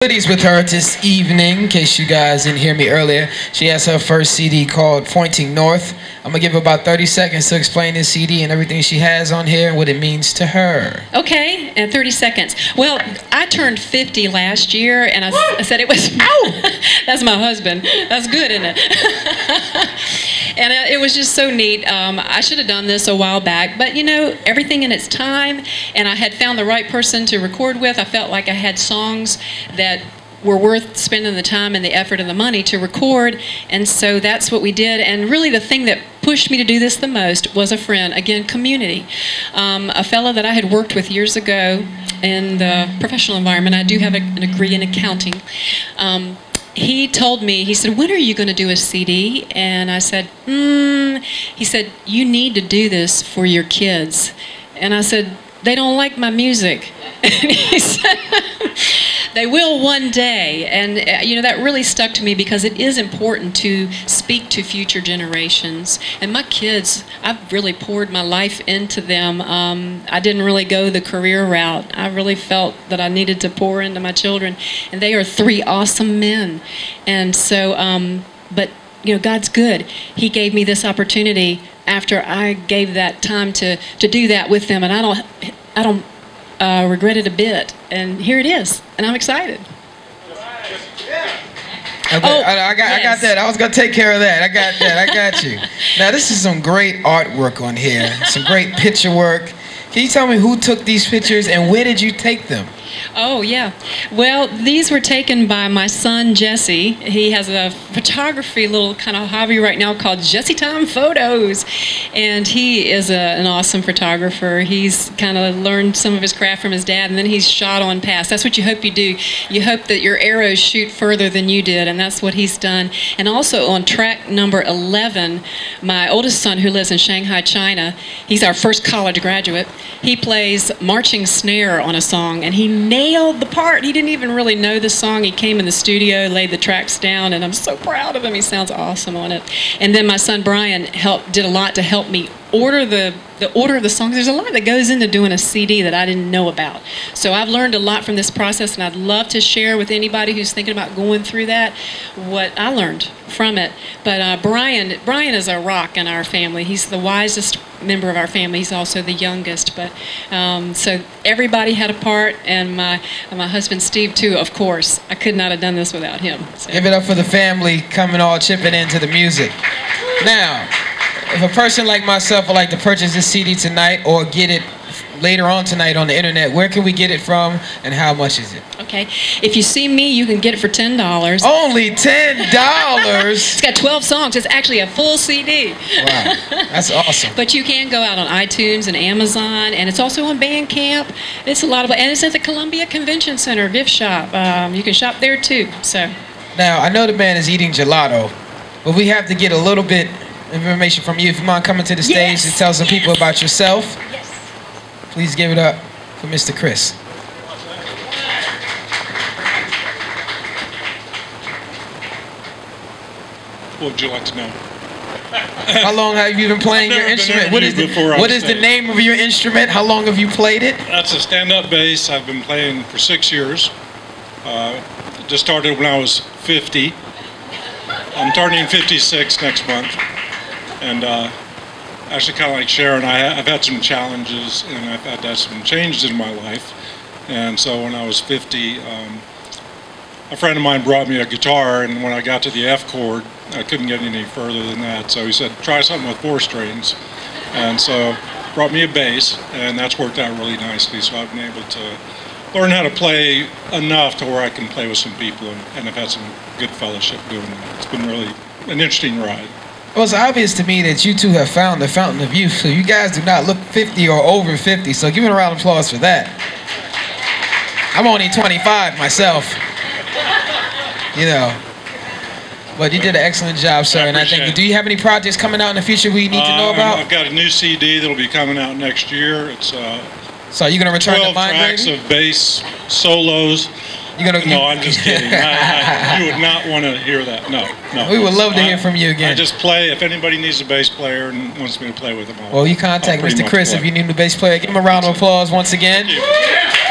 Goodies with her this evening, in case you guys didn't hear me earlier. She has her first CD called Pointing North. I'm gonna give her about 30 seconds to explain this CD and everything she has on here and what it means to her. Okay, and 30 seconds. Well, I turned 50 last year, and I said it was, ow! That's my husband. That's good, isn't it? And it was just so neat. I should have done this a while back, but you know, everything in its time, and I had found the right person to record with. I felt like I had songs that were worth spending the time and the effort and the money to record, and so that's what we did. And really the thing that pushed me to do this the most was a friend, again, community. A fellow that I had worked with years ago in the professional environment. I do have a degree in accounting. He told me, he said, "When are you going to do a CD?" And I said, He said, "You need to do this for your kids." And I said, "They don't like my music." And he said, "They will one day." And you know, that really stuck to me because it is important to speak to future generations. And my kids, I've really poured my life into them. I didn't really go the career route. I really felt that I needed to pour into my children, and they are three awesome men. And so, but you know, God's good. He gave me this opportunity after I gave that time to do that with them, and I don't regret it a bit. And here it is, and I'm excited. Okay, Oh, I got that. I was going to take care of that. I got that. I got you. Now, this is some great artwork on here. Some great picture work. Can you tell me who took these pictures and where did you take them? Oh, yeah. Well, these were taken by my son, Jesse. He has a photography little kind of hobby right now called Jesse Time Photos. And he is an awesome photographer. He's kind of learned some of his craft from his dad, and then he's shot on past. That's what you hope you do. You hope that your arrows shoot further than you did, and that's what he's done. And also on track number 11, my oldest son, who lives in Shanghai, China, he's our first college graduate. He plays marching snare on a song, and he nailed the part. He didn't even really know the song. He came in the studio, laid the tracks down, and I'm so proud of him. He sounds awesome on it. And then my son Brian did a lot to help me order the order of the songs. There's a lot that goes into doing a CD that I didn't know about. So I've learned a lot from this process, and I'd love to share with anybody who's thinking about going through that what I learned from it. But Brian is a rock in our family. He's the wisest member of our family. He's also the youngest. But so everybody had a part, and my husband Steve too, of course. I could not have done this without him. So. Give it up for the family coming all chipping into the music. Now, if a person like myself would like to purchase this CD tonight or get it later on tonight on the internet, where can we get it from and how much is it? Okay, if you see me, you can get it for $10. Only $10? It's got 12 songs. It's actually a full CD. Wow, that's awesome. But you can go out on iTunes and Amazon, and it's also on Bandcamp. It's a lot of, and it's at the Columbia Convention Center gift shop. You can shop there too. So. Now, I know the band is eating gelato, but we have to get a little bit information from you. If you mind coming to the stage and tell some people about yourself. Yes. Please give it up for Mr. Chris. What would you like to know? How long have you been playing your instrument? What is the name of your instrument? How long have you played it? That's a stand-up bass. I've been playing for 6 years. Just started when I was 50. I'm turning 56 next month. And actually, kind of like Sharon, I've had some challenges, and I've had some changes in my life. And so when I was 50, a friend of mine brought me a guitar, and when I got to the F chord, I couldn't get any further than that. So he said, try something with 4 strings. And so brought me a bass, and that's worked out really nicely. So I've been able to learn how to play enough to where I can play with some people, and I've had some good fellowship doing that. It's been really an interesting ride. Well, it's obvious to me that you two have found the fountain of youth, so you guys do not look 50 or over 50, so give me a round of applause for that. I'm only 25 myself, you know, but you did an excellent job, sir, and I thank you. Do you have any projects coming out in the future we need to know about? I've got a new CD that'll be coming out next year. It's so are you going to return to 12 tracks of bass solos. No, I'm just kidding. You would not want to hear that. No. We would love to hear from you again. I just play. If anybody needs a bass player and wants me to play with them, well, you contact Mr. Chris if you need a bass player. Give him a round of applause once again. Thank you.